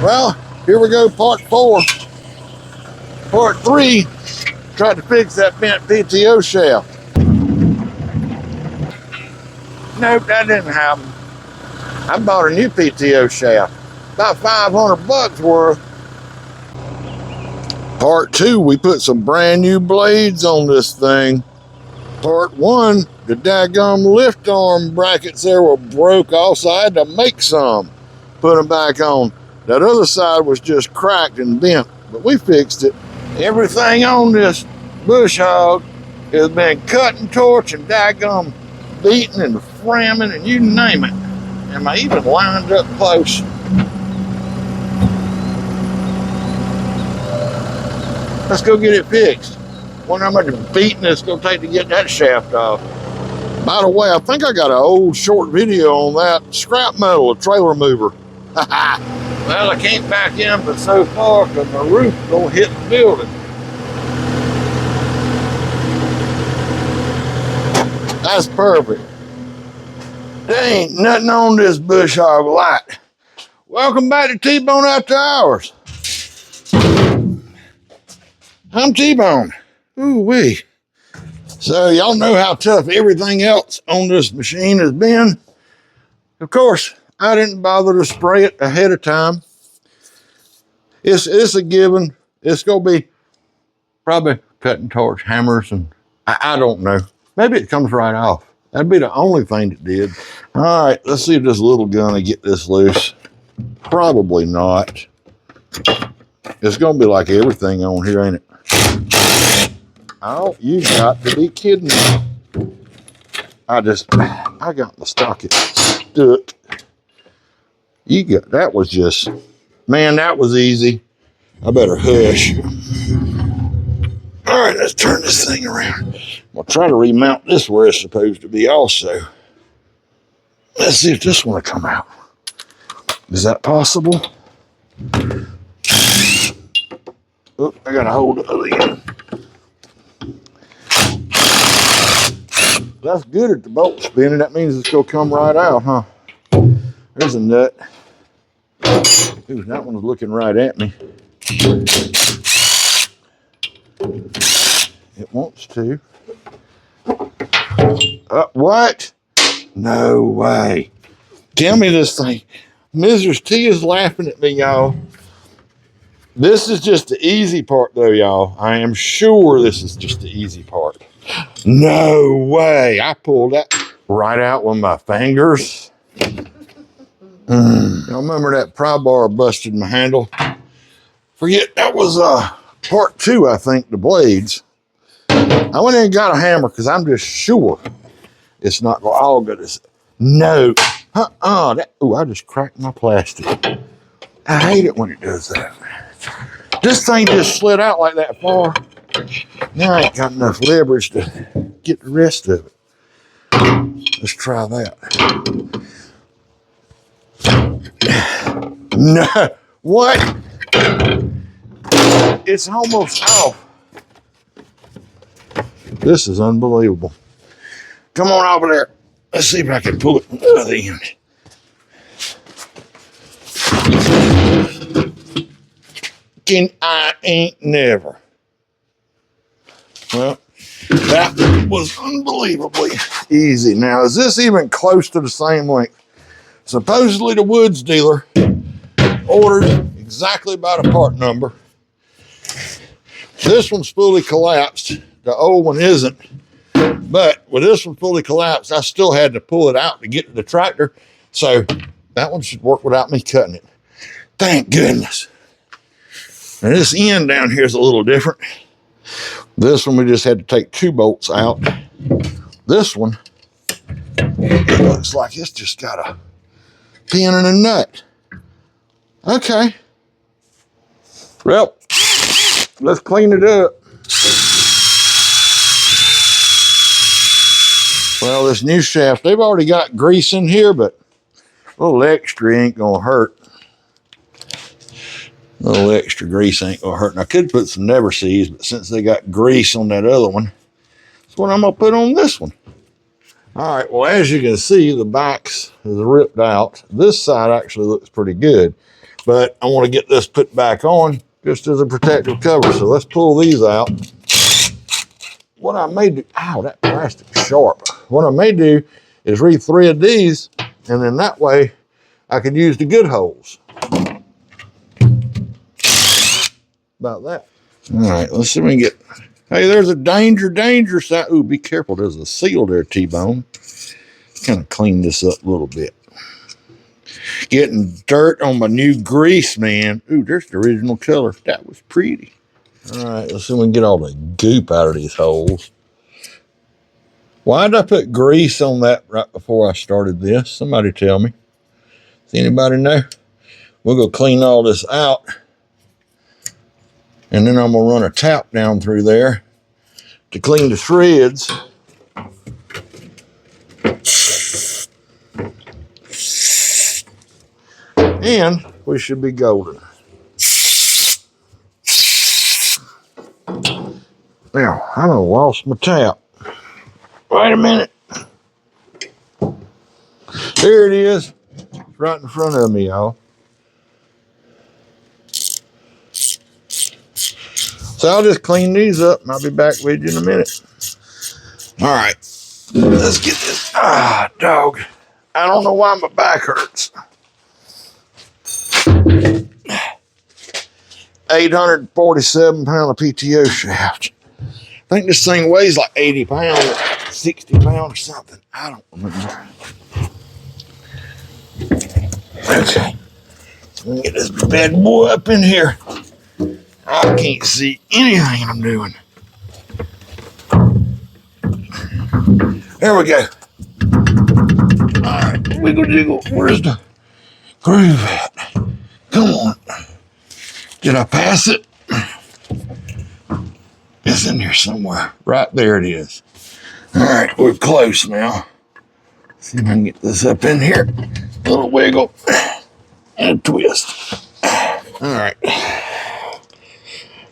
Well, here we go, part 4. Part 3, tried to fix that bent PTO shaft. Nope, that didn't happen. I bought a new PTO shaft, about 500 bucks worth. Part 2, we put some brand new blades on this thing. Part 1, the daggum lift arm brackets there were broke off, so I had to make some, put them back on. That other side was just cracked and bent, but we fixed it. Everything on this bush hog has been cut and torched and daggum beaten and framming and you name it. And I even lined up close. Let's go get it fixed. Wonder how much beating it's gonna take to get that shaft off. By the way, I think I got an old short video on that scrap metal, a trailer mover. Well, I can't back in but so far because my roof don't hit the building. That's perfect. There ain't nothing on this bush hog light. Welcome back to T-Bone After Hours. I'm T-Bone. Ooh-wee. So y'all know how tough everything else on this machine has been. Of course, I didn't bother to spray it ahead of time. It's a given. It's gonna be probably cut and torch hammers and I don't know. Maybe it comes right off. That'd be the only thing that did. All right, let's see if this little gun will get this loose. Probably not. It's gonna be like everything on here, ain't it? Oh, you got to be kidding me. I got the socket stuck. That was just, man, that was easy. I better hush. All right, let's turn this thing around. We'll try to remount this where it's supposed to be also. Let's see if this one will come out. Is that possible? Oh, I gotta hold the other end. That's good at the bolt spinning. That means it's gonna come right out, huh? There's a nut. Ooh, that one's looking right at me. It wants to. What? No way. Tell me this thing. Mrs. T is laughing at me, y'all. This is just the easy part, though, y'all. I am sure this is just the easy part. No way. I pulled that right out with my fingers. Y'all remember that pry bar busted my handle? Forget, that was part 2, I think, the blades. I went in and got a hammer because I'm just sure it's not going all good as no. Oh, I just cracked my plastic. I hate it when it does that. This thing just slid out like that far. Now I ain't got enough leverage to get the rest of it. Let's try that. No, what? It's almost off. This is unbelievable. Come on over there. Let's see if I can pull it from the other end. I ain't never. Well, that was unbelievably easy. Now, is this even close to the same length? Supposedly the woods dealer ordered exactly by the part number. This one's fully collapsed. The old one isn't. But with this one fully collapsed, I still had to pull it out to get to the tractor. So that one should work without me cutting it. Thank goodness. Now this end down here is a little different. This one we just had to take 2 bolts out. This one, it looks like it's just got a pin and a nut. Okay. Well, let's clean it up. Well, this new shaft, they've already got grease in here, but a little extra ain't gonna hurt. A little extra grease ain't gonna hurt. And I could put some Never Seas, but since they got grease on that other one, that's what I'm gonna put on this one. All right, well, as you can see, the backs is ripped out. This side actually looks pretty good. but I want to get this put back on just as a protective cover. So let's pull these out. What I may do, ow, that plastic's sharp. What I may do is re-thread these, and then that way I can use the good holes. About that. All right, let's see if we can get, hey, there's a danger sign. Ooh, be careful, there's a seal there, T-Bone. Kind of clean this up a little bit. Getting dirt on my new grease, man. Ooh, there's the original color. That was pretty. All right, let's see if we can get all the goop out of these holes. Why did I put grease on that right before I started this? Somebody tell me. Does anybody know? We'll go clean all this out. And then I'm going to run a tap down through there to clean the shreds. And we should be golden. Now, I done lost my tap. Wait a minute. There it is. It's right in front of me, y'all. So I'll just clean these up and I'll be back with you in a minute. All right. Let's get this. Ah, dog. I don't know why my back hurts. 847 pound of PTO shaft. I think this thing weighs like 80 pounds, 60 pounds or something. I don't remember. Okay. Let me get this bad boy up in here. I can't see anything I'm doing. There we go. All right, wiggle jiggle. Where's the groove at? Come on. Did I pass it? It's in there somewhere. Right there it is. All right, we're close now. See if I can get this up in here. A little wiggle and a twist. All right.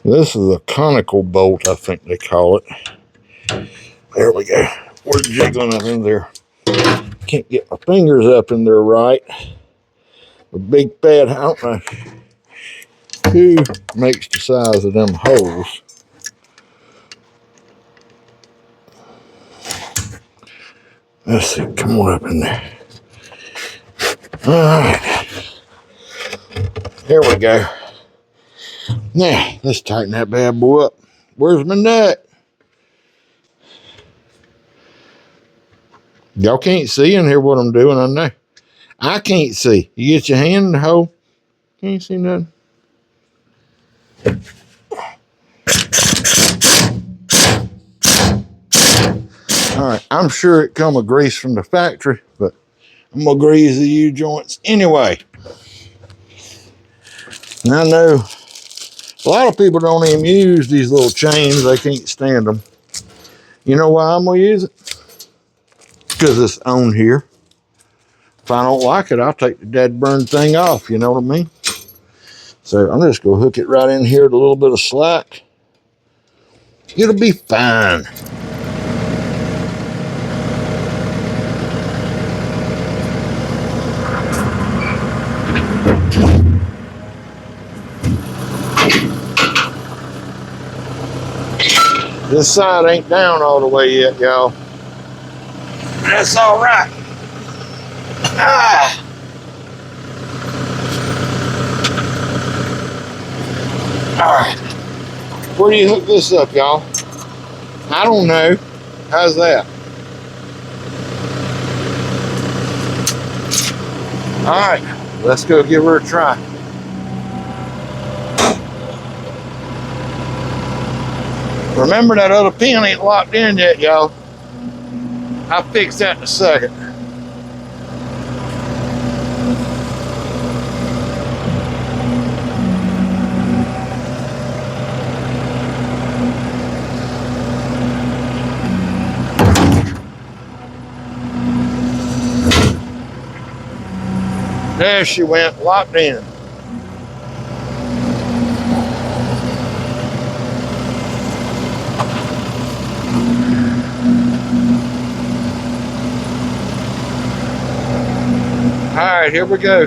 This is a conical bolt, I think they call it. There we go. We're jiggling up in there. Can't get my fingers up in there right. A big fat, I don't know who makes the size of them holes. Let's see, come on up in there. All right. There we go. Now, let's tighten that bad boy up. Where's my nut? Y'all can't see in here what I'm doing, I know. I can't see. You get your hand in the hole. Can't see nothing. All right, I'm sure it come with grease from the factory, but I'm gonna grease the U-joints anyway. And I know a lot of people don't even use these little chains. They can't stand them. You know why I'm gonna use it? Because it's on here. If I don't like it, I'll take the dead burn thing off, you know what I mean? So I'm just gonna hook it right in here with a little bit of slack. It'll be fine. This side ain't down all the way yet, y'all. That's all right. Ah. All right. Where do you hook this up, y'all? I don't know. How's that? All right. Let's go give her a try. Remember that other pin ain't locked in yet, y'all. I'll fix that in a second. There she went, locked in. All right, here we go.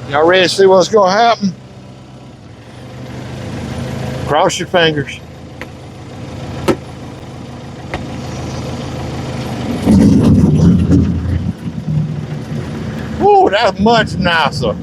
Y'all ready to see what's gonna happen? Cross your fingers. Woo, that's much nicer.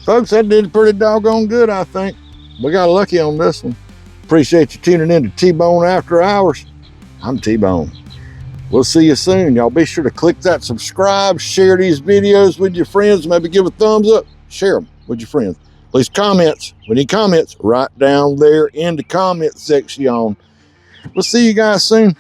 Folks, that did pretty doggone good, I think. We got lucky on this one. Appreciate you tuning in to T-Bone After Hours. I'm T-Bone. We'll see you soon. Y'all be sure to click that subscribe, share these videos with your friends, maybe give a thumbs up, share them with your friends. Please comments. We need comments right down there in the comment section. We'll see you guys soon.